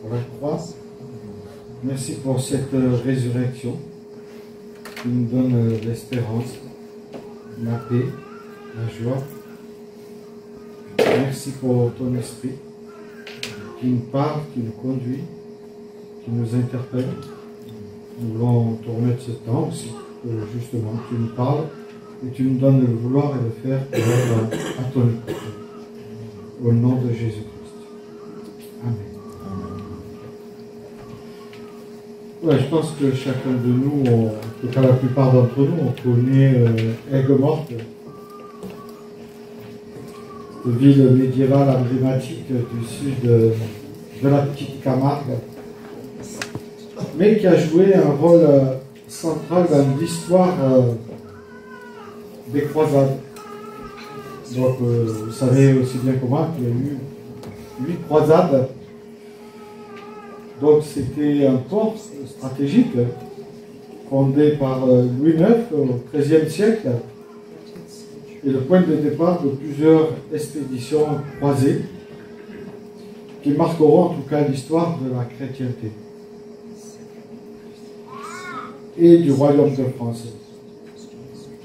pour la croix. Merci pour cette résurrection qui nous donne l'espérance, la paix, la joie. Merci pour ton esprit qui nous parle, qui nous conduit, qui nous interpelle. Nous voulons te remettre ce temps aussi, justement, tu nous parles et tu nous donnes le vouloir et le faire à ton écoute. Au nom de Jésus-Christ. Amen. Ouais, je pense que chacun de nous, en tout cas la plupart d'entre nous, on connaît Aigues-Mortes, ville médiévale emblématique du sud de la petite Camargue, mais qui a joué un rôle central dans l'histoire des croisades. Donc, vous savez aussi bien que moi qu'il y a eu 8 croisades. Donc, c'était un port stratégique fondé par Louis IX au XIIIe siècle et le point de départ de plusieurs expéditions croisées qui marqueront en tout cas l'histoire de la chrétienté et du royaume de France.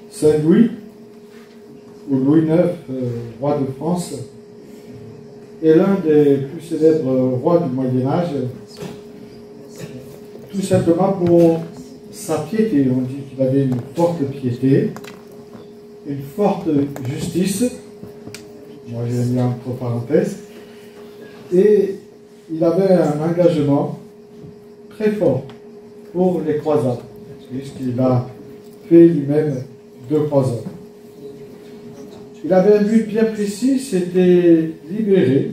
Saint-Louis, ou Louis IX, roi de France, est l'un des plus célèbres rois du Moyen-Âge, tout simplement pour sa piété. On dit qu'il avait une forte piété, une forte justice, moi j'ai mis entre parenthèses, et il avait un engagement très fort pour les croisades, puisqu'il a fait lui-même 2 croisades. Il avait un but bien précis, c'était libérer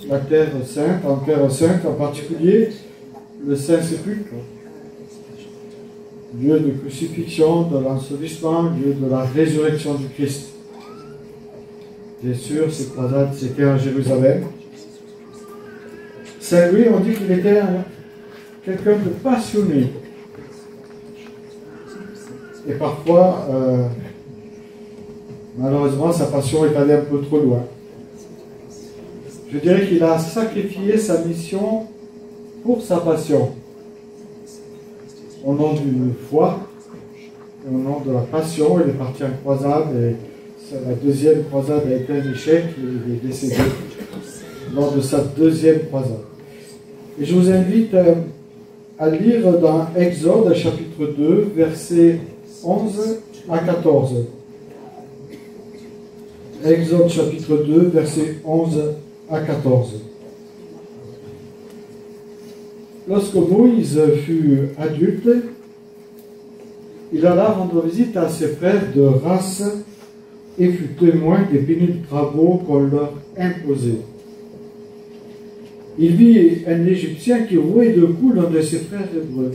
la Terre Sainte, en Terre Sainte, en particulier le Saint-Sépulcre, lieu de crucifixion, de l'ensevelissement, lieu de la résurrection du Christ. Bien sûr, ces croisades, c'était à Jérusalem. Saint-Louis, on dit qu'il était quelqu'un de passionné. Et parfois, malheureusement, sa passion est allée un peu trop loin. Je dirais qu'il a sacrifié sa mission pour sa passion. Au nom d'une foi, au nom de la passion, il est parti en croisade et la 2e croisade a été un échec et il est décédé lors de sa 2e croisade. Et je vous invite à lire dans Exode chapitre 2, versets 11 à 14. Exode chapitre 2, versets 11 à 14. Lorsque Moïse fut adulte, il alla rendre visite à ses frères de race et fut témoin des pénibles travaux qu'on leur imposait. Il vit un Égyptien qui rouait de coups l'un de ses frères hébreux.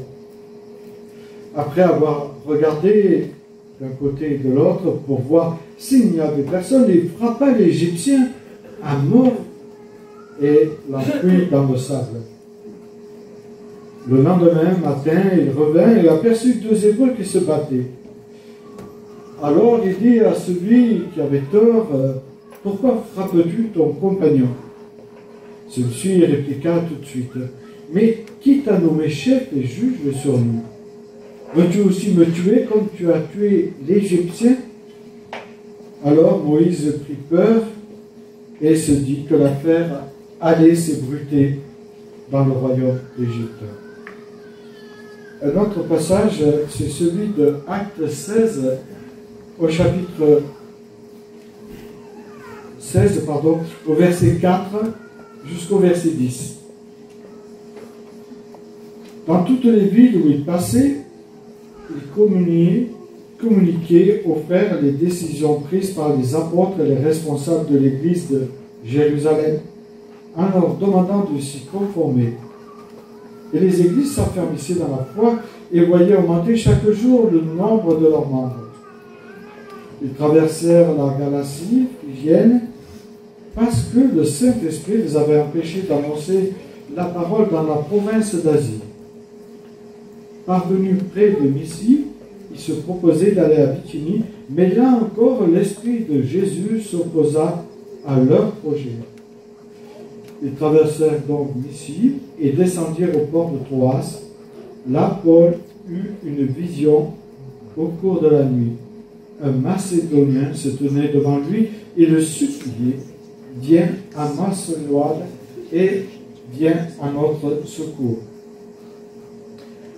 Après avoir regardé d'un côté et de l'autre pour voir s'il n'y avait personne, il frappa l'Égyptien à mort et l'enfuit dans le sable. Le lendemain matin, il revint et aperçut 2 Hébreux qui se battaient. Alors il dit à celui qui avait tort, « Pourquoi frappes-tu ton compagnon ?» Celui-ci répliqua tout de suite, « Mais qui t'a nommé chef et juge sur nous? Veux-tu aussi me tuer comme tu as tué l'Égyptien ?» Alors Moïse prit peur et se dit que l'affaire allait s'ébruiter dans le royaume d'Égypte. Un autre passage, c'est celui de Actes 16, au chapitre 16, au verset 4 jusqu'au verset 10. Dans toutes les villes où il passait, il communiquait aux frères les décisions prises par les apôtres et les responsables de l'église de Jérusalem, en leur demandant de s'y conformer. Et les églises s'affermissaient dans la foi et voyaient augmenter chaque jour le nombre de leurs membres. Ils traversèrent la Galatie, Phrygienne, parce que le Saint-Esprit les avait empêchés d'annoncer la parole dans la province d'Asie. Parvenus près de Mysie, ils se proposaient d'aller à Bithynie, mais là encore l'Esprit de Jésus s'opposa à leur projet. Ils traversèrent donc Mysie et descendirent au port de Troas. Là, Paul eut une vision au cours de la nuit. Un Macédonien se tenait devant lui et le suppliait: viens à Macédoine et viens à notre secours.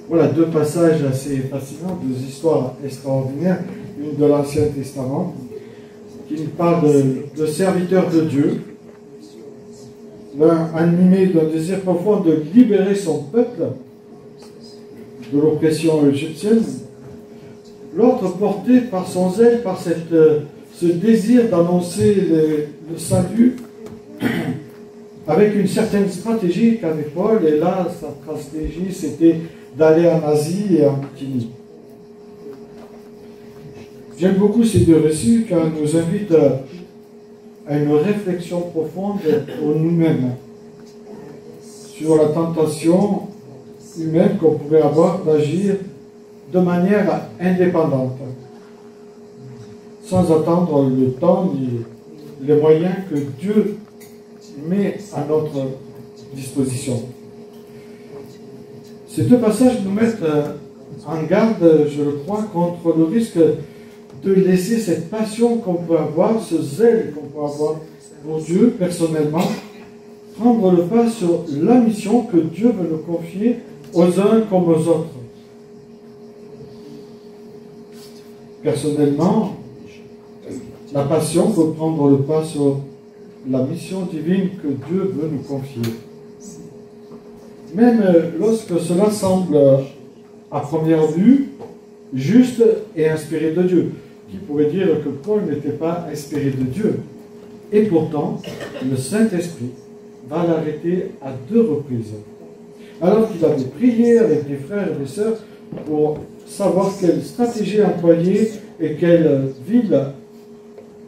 Voilà deux passages assez fascinants, deux histoires extraordinaires, une de l'Ancien Testament, qui parle de serviteurs de Dieu, l'un animé d'un désir profond de libérer son peuple de l'oppression égyptienne, l'autre porté par son zèle, par ce désir d'annoncer le salut avec une certaine stratégie qu'avait Paul, et là, sa stratégie, c'était d'aller en Asie et en Bithynie. J'aime beaucoup ces deux récits car ils nous invitent à une réflexion profonde pour nous-mêmes sur la tentation humaine qu'on pourrait avoir d'agir de manière indépendante, sans attendre le temps ni les moyens que Dieu met à notre disposition. Ces deux passages nous mettent en garde, je le crois, contre le risque de laisser cette passion qu'on peut avoir, ce zèle qu'on peut avoir pour Dieu personnellement, prendre le pas sur la mission que Dieu veut nous confier aux uns comme aux autres. Personnellement, la passion peut prendre le pas sur la mission divine que Dieu veut nous confier. Même lorsque cela semble, à première vue, juste et inspiré de Dieu. Qui pourrait dire que Paul n'était pas inspiré de Dieu? Et pourtant, le Saint-Esprit va l'arrêter à 2 reprises. Alors qu'il avait prié avec des frères et des sœurs pour savoir quelle stratégie employer et quelle ville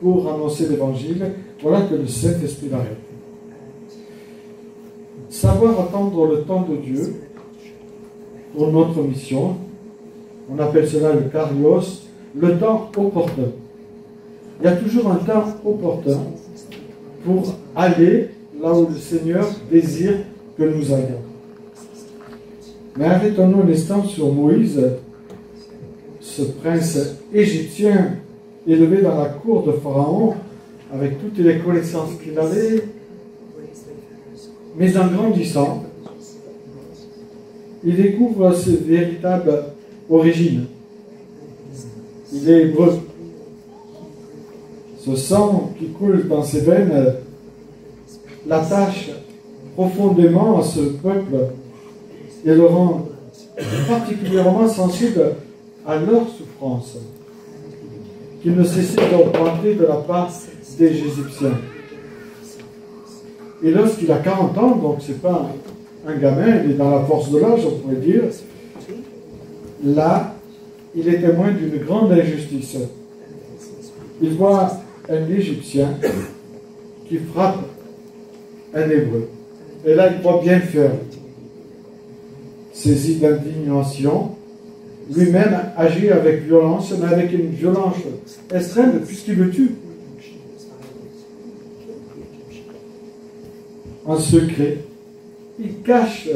pour annoncer l'Évangile, voilà que le Saint-Esprit l'arrête. Savoir attendre le temps de Dieu pour notre mission, on appelle cela le kairos, le temps opportun. Il y a toujours un temps opportun pour aller là où le Seigneur désire que nous allions. Mais arrêtons-nous un instant sur Moïse, ce prince égyptien élevé dans la cour de Pharaon, avec toutes les connaissances qu'il avait, mais en grandissant, il découvre ses véritables origines. Il est hébreu. Ce sang qui coule dans ses veines l'attache profondément à ce peuple et le rend particulièrement sensible à leurs souffrances, qu'il ne cessait d'augmenter de la part des Égyptiens. Et lorsqu'il a 40 ans, donc ce n'est pas un gamin, il est dans la force de l'âge, on pourrait dire, là, il est témoin d'une grande injustice. Il voit un Égyptien qui frappe un Hébreu. Et là, il croit bien faire. Saisi d'indignation, lui-même agit avec violence, mais avec une violence extrême, puisqu'il le tue. En secret, il cache,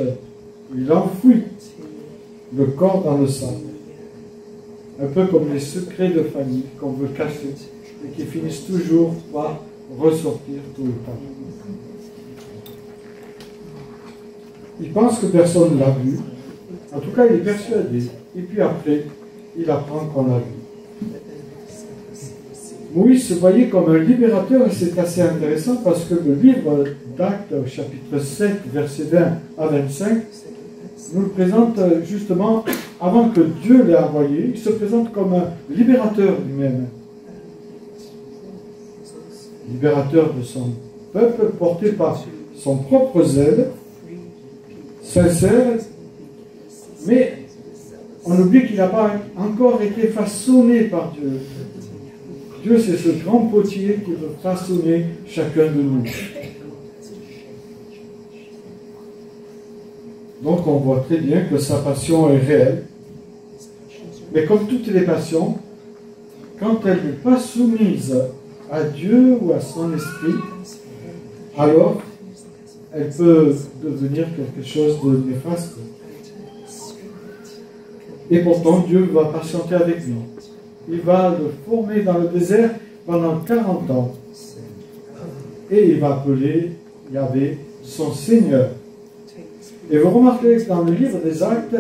il enfouit le corps dans le sable. Un peu comme les secrets de famille qu'on veut cacher et qui finissent toujours par ressortir tout le temps. Il pense que personne ne l'a vu. En tout cas, il est persuadé. Et puis après, il apprend qu'on l'a vu. Moïse se voyait comme un libérateur, et c'est assez intéressant parce que le livre d'Actes, chapitre 7, versets 20 à 25, nous le présente justement, avant que Dieu l'ait envoyé, il se présente comme un libérateur lui-même. Libérateur de son peuple, porté par son propre zèle, sincère, mais on oublie qu'il n'a pas encore été façonné par Dieu. Dieu, c'est ce grand potier qui veut façonner chacun de nous. Donc on voit très bien que sa passion est réelle. Mais comme toutes les passions, quand elle n'est pas soumise à Dieu ou à son esprit, alors elle peut devenir quelque chose de néfaste. Et pourtant, Dieu va patienter avec lui. Il va le former dans le désert pendant 40 ans. Et il va appeler Yahvé son Seigneur. Et vous remarquez que dans le livre des Actes,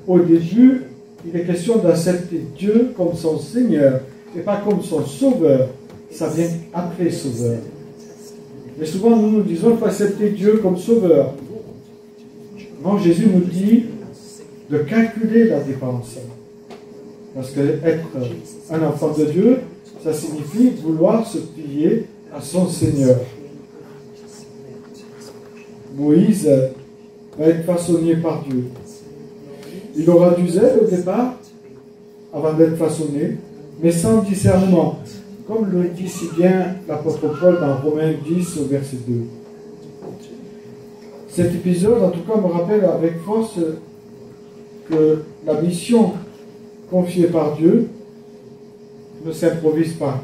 au début, il est question d'accepter Dieu comme son Seigneur et pas comme son Sauveur. Ça vient après Sauveur. Mais souvent, nous disons qu'il faut accepter Dieu comme Sauveur. Non, Jésus nous dit de calculer la dépense. Parce qu'être un enfant de Dieu, ça signifie vouloir se plier à son Seigneur. Moïse va être façonné par Dieu. Il aura du zèle au départ, avant d'être façonné, mais sans discernement, comme le dit si bien l'apôtre Paul dans Romains 10, au verset 2. Cet épisode, en tout cas, me rappelle avec force que la mission confiée par Dieu ne s'improvise pas.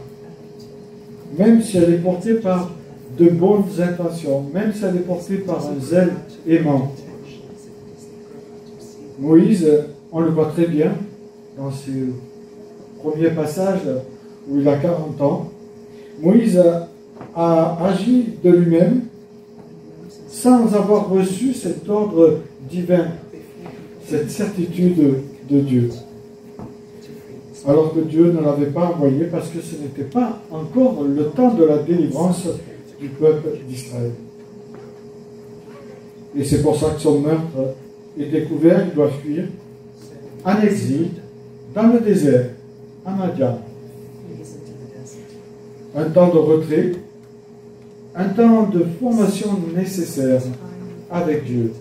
Même si elle est portée par de bonnes intentions, même si elle est portée par un zèle aimant. Moïse, on le voit très bien dans ce premier passage où il a 40 ans. Moïse a agi de lui-même sans avoir reçu cet ordre divin, cette certitude de Dieu. Alors que Dieu ne l'avait pas envoyé parce que ce n'était pas encore le temps de la délivrance du peuple d'Israël. Et c'est pour ça que son meurtre est découvert, il doit fuir en exil, dans le désert, à Madian. Un temps de retrait, un temps de formation nécessaire avec Dieu.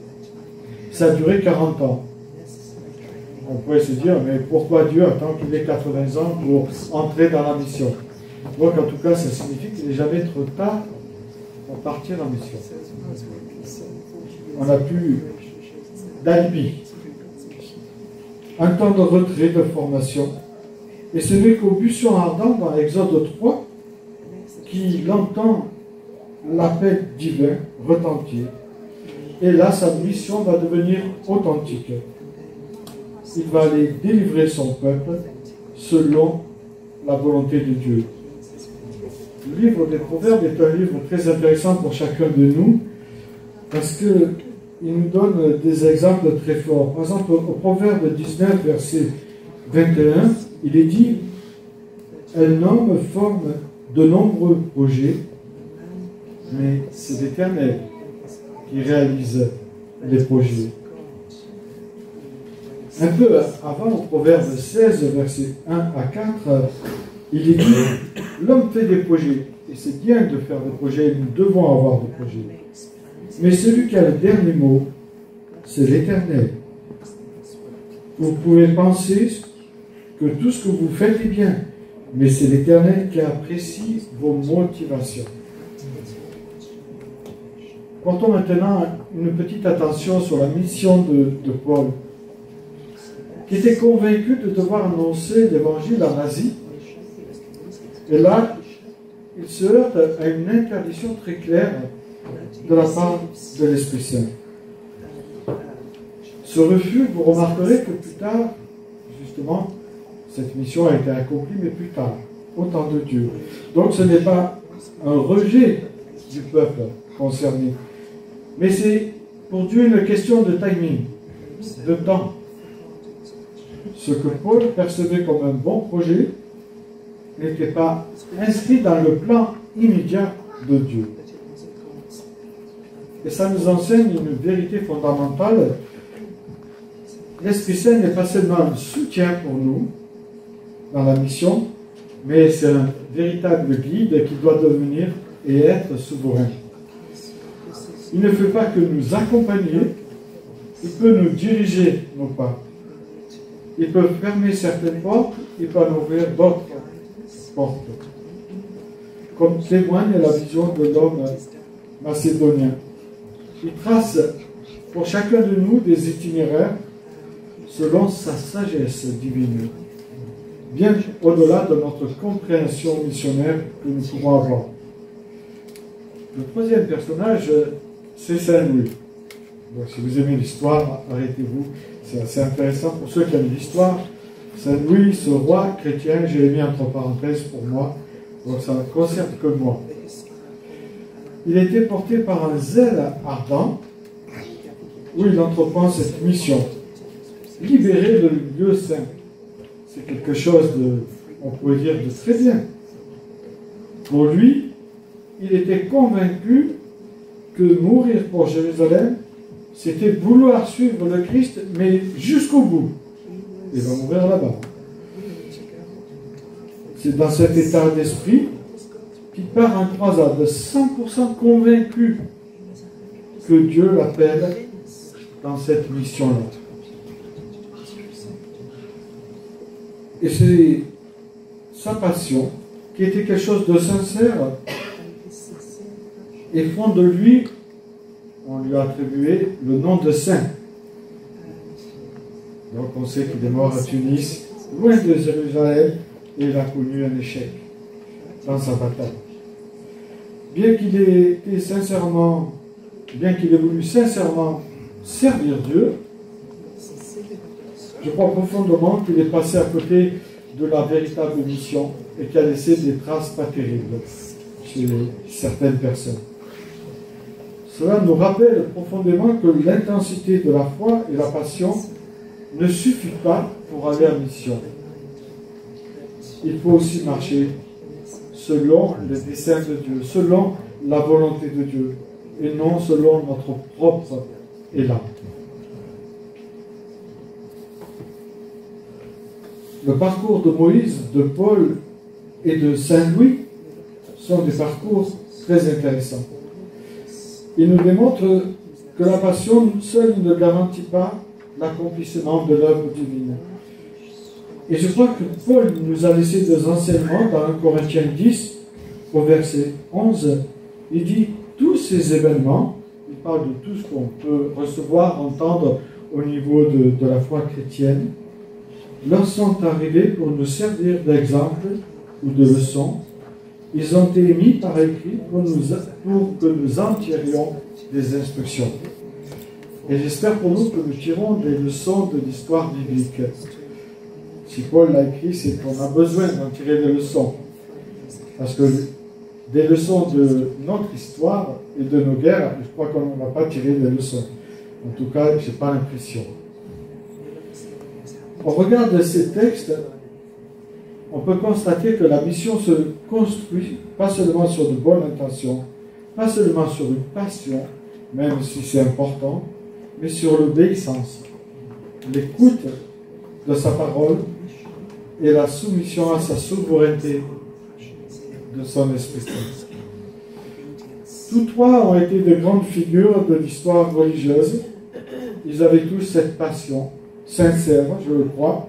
Ça a duré 40 ans. On pourrait se dire, mais pourquoi Dieu attend qu'il ait 80 ans pour entrer dans la mission? Donc en tout cas, ça signifie qu'il n'est jamais trop tard pour partir en mission. On n'a plus d'alibi. Un temps de retrait, de formation. Et ce n'est qu'au buisson ardent, dans l'Exode 3, qu'il entend l'appel divin retentir. Et là, sa mission va devenir authentique. Il va aller délivrer son peuple selon la volonté de Dieu. Le livre des Proverbes est un livre très intéressant pour chacun de nous parce qu'il nous donne des exemples très forts. Par exemple, au Proverbe 19, verset 21, il est dit « Un homme forme de nombreux projets, mais c'est l'Éternel qui réalise les projets. » Un peu avant, au Proverbe 16, verset 1 à 4, il est dit « L'homme fait des projets, et c'est bien de faire des projets, nous devons avoir des projets. Mais celui qui a le dernier mot, c'est l'Éternel. Vous pouvez penser que tout ce que vous faites est bien, mais c'est l'Éternel qui apprécie vos motivations. » Portons maintenant une petite attention sur la mission de Paul, qui était convaincu de devoir annoncer l'évangile en Asie. Et là, il se heurte à une interdiction très claire de la part de l'Esprit Saint. Ce refus, vous remarquerez que plus tard, justement, cette mission a été accomplie, mais plus tard, au temps de Dieu. Donc ce n'est pas un rejet du peuple concerné, mais c'est pour Dieu une question de timing, de temps. Ce que Paul percevait comme un bon projet n'était pas inscrit dans le plan immédiat de Dieu. Et ça nous enseigne une vérité fondamentale. L'Esprit Saint n'est pas seulement un soutien pour nous dans la mission, mais c'est un véritable guide qui doit devenir et être souverain. Il ne fait pas que nous accompagner, il peut nous diriger nos pas. Il peut fermer certaines portes, il peut en ouvrir d'autres portes. Comme témoigne la vision de l'homme macédonien. Il trace pour chacun de nous des itinéraires selon sa sagesse divine, bien au-delà de notre compréhension missionnaire que nous pouvons avoir. Le troisième personnage c'est Saint-Louis. Donc si vous aimez l'histoire, arrêtez-vous. C'est assez intéressant pour ceux qui aiment l'histoire. Saint-Louis, ce roi chrétien, je l'ai mis entre parenthèses pour moi, donc ça ne concerne que moi. Il était porté par un zèle ardent où il entreprend cette mission. Libérer le lieu saint. C'est quelque chose de, on pourrait dire, de très bien. Pour lui, il était convaincu que mourir pour Jérusalem, c'était vouloir suivre le Christ, mais jusqu'au bout. Il va mourir là-bas. C'est dans cet état d'esprit qu'il part en croisade, 100% convaincu que Dieu l'appelle dans cette mission-là. Et c'est sa passion, qui était quelque chose de sincère, et font de lui, on lui a attribué le nom de saint. Donc on sait qu'il est mort à Tunis, loin de Jérusalem, et il a connu un échec dans sa bataille. Bien qu'il ait voulu sincèrement servir Dieu, je crois profondément qu'il est passé à côté de la véritable mission et qui a laissé des traces pas terribles chez certaines personnes. Cela nous rappelle profondément que l'intensité de la foi et la passion ne suffit pas pour aller en mission. Il faut aussi marcher selon le dessein de Dieu, selon la volonté de Dieu, et non selon notre propre élan. Le parcours de Moïse, de Paul et de Saint-Louis sont des parcours très intéressants. Ils nous démontrent que la passion seule ne garantit pas l'accomplissement de l'œuvre divine. Et je crois que Paul nous a laissé des enseignements dans 1 Corinthiens 10, au verset 11. Il dit, tous ces événements, il parle de tout ce qu'on peut recevoir, entendre au niveau de la foi chrétienne, leur sont arrivés pour nous servir d'exemple ou de leçon. Ils ont été mis par écrit pour que nous en tirions des instructions. Et j'espère pour nous que nous tirons des leçons de l'histoire biblique. Si Paul l'a écrit, c'est qu'on a besoin d'en tirer des leçons. Parce que des leçons de notre histoire et de nos guerres, je crois qu'on ne va pas tirer des leçons. En tout cas, je n'ai pas l'impression. Au regard de ces textes, on peut constater que la mission se construit pas seulement sur de bonnes intentions, pas seulement sur une passion, même si c'est important, mais sur l'obéissance, l'écoute de sa parole et la soumission à sa souveraineté de son Esprit Saint. Tous trois ont été de grandes figures de l'histoire religieuse. Ils avaient tous cette passion sincère, je le crois.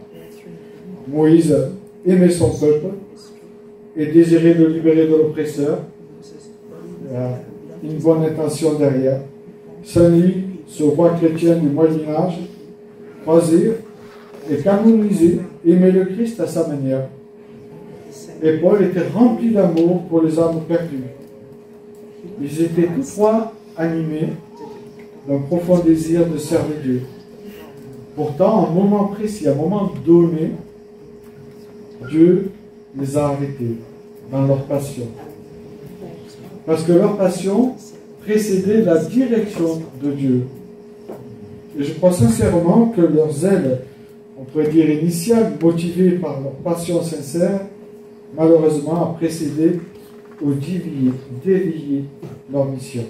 Moïse aimait son peuple et désirait le libérer de l'oppresseur. Il y a une bonne intention derrière. Saint-Louis, ce roi chrétien du Moyen-Âge, croisé et canonisé, aimait le Christ à sa manière. Et Paul était rempli d'amour pour les âmes perdues. Ils étaient tous trois animés d'un profond désir de servir Dieu. Pourtant, à un moment précis, à un moment donné, Dieu les a arrêtés dans leur passion. Parce que leur passion précédait la direction de Dieu. Et je crois sincèrement que leur zèle, on pourrait dire initial, motivé par leur passion sincère, malheureusement a précédé ou dévié leur mission.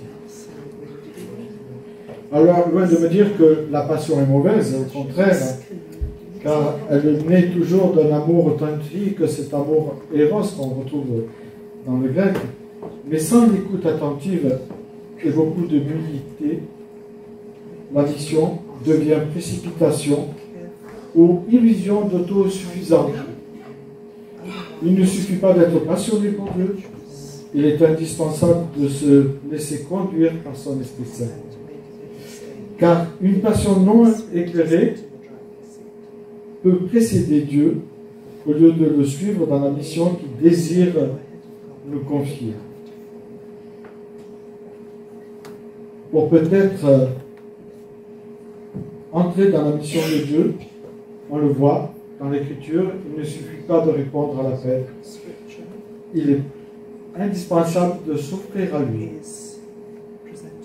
Alors, loin de me dire que la passion est mauvaise, au contraire, car elle naît toujours d'un amour authentique, cet amour éros qu'on retrouve dans le grec, mais sans l'écoute attentive et beaucoup de humilité, la mission devient précipitation ou illusion d'autosuffisance. Il ne suffit pas d'être passionné pour Dieu, il est indispensable de se laisser conduire par son Esprit Saint. Car une passion non éclairée peut précéder Dieu au lieu de le suivre dans la mission qu'il désire nous confier. pour peut-être entrer dans la mission de Dieu. On le voit dans l'Écriture, il ne suffit pas de répondre à l'appel. Il est indispensable de s'offrir à lui,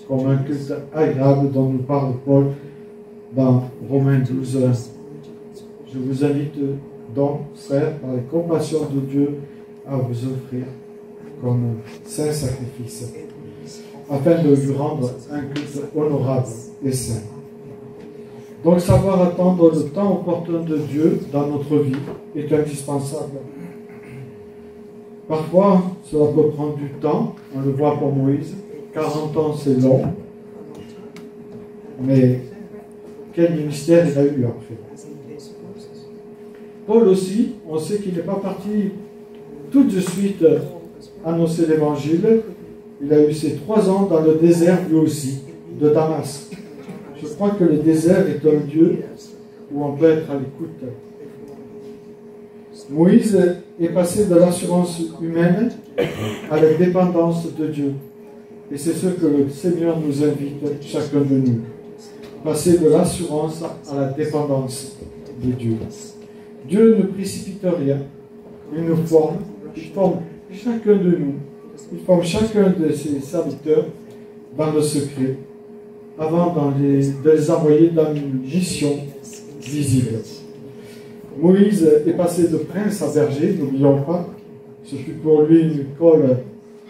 comme un culte agréable dont nous parle Paul dans Romains 12. Je vous invite donc, frères, par les compassions de Dieu, à vous offrir comme un saint sacrifice, afin de lui rendre un culte honorable et saint. Donc savoir attendre le temps opportun de Dieu dans notre vie est indispensable. Parfois, cela peut prendre du temps, on le voit pour Moïse, 40 ans c'est long, mais quel ministère il a eu après. Paul aussi, on sait qu'il n'est pas parti tout de suite annoncer l'évangile. Il a eu ses 3 ans dans le désert lui aussi, de Damas. Je crois que le désert est un lieu où on peut être à l'écoute. Moïse est passé de l'assurance humaine à la dépendance de Dieu. Et c'est ce que le Seigneur nous invite, chacun de nous. Passer de l'assurance à la dépendance de Dieu. Dieu ne précipite rien. Il nous forme. Il forme chacun de nous. Il forme chacun de ses serviteurs dans le secret, avant de les envoyer dans une mission visible. Moïse est passé de prince à berger, n'oublions pas. Ce fut pour lui une école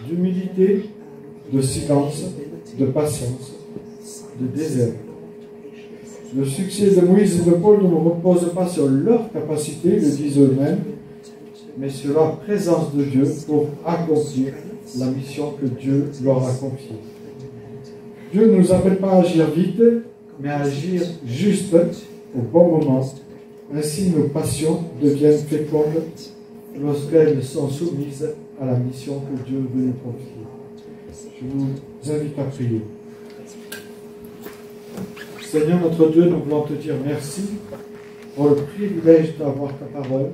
d'humilité, de silence, de patience, de désert. Le succès de Moïse et de Paul ne repose pas sur leur capacité, le disent eux-mêmes, mais sur la présence de Dieu pour accomplir la mission que Dieu leur a confiée. Dieu ne nous appelle pas à agir vite, mais à agir juste au bon moment. Ainsi, nos passions deviennent fécondes lorsqu'elles sont soumises à la mission que Dieu veut nous confier. Je vous invite à prier. Seigneur notre Dieu, nous voulons te dire merci pour le privilège d'avoir ta parole.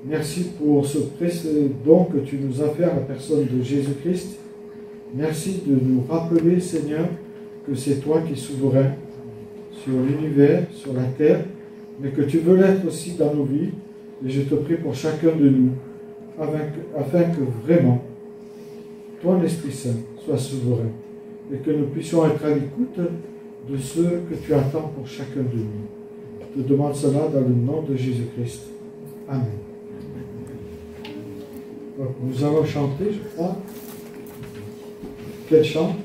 Merci pour ce précieux don que tu nous as fait à la personne de Jésus-Christ. Merci de nous rappeler, Seigneur, que c'est toi qui es souverain sur l'univers, sur la terre, mais que tu veux l'être aussi dans nos vies. Et je te prie pour chacun de nous, afin que vraiment, ton Esprit Saint soit souverain et que nous puissions être à l'écoute de ce que tu attends pour chacun de nous. Je te demande cela dans le nom de Jésus-Christ. Amen. Donc, nous allons chanter, je crois. Quel chant?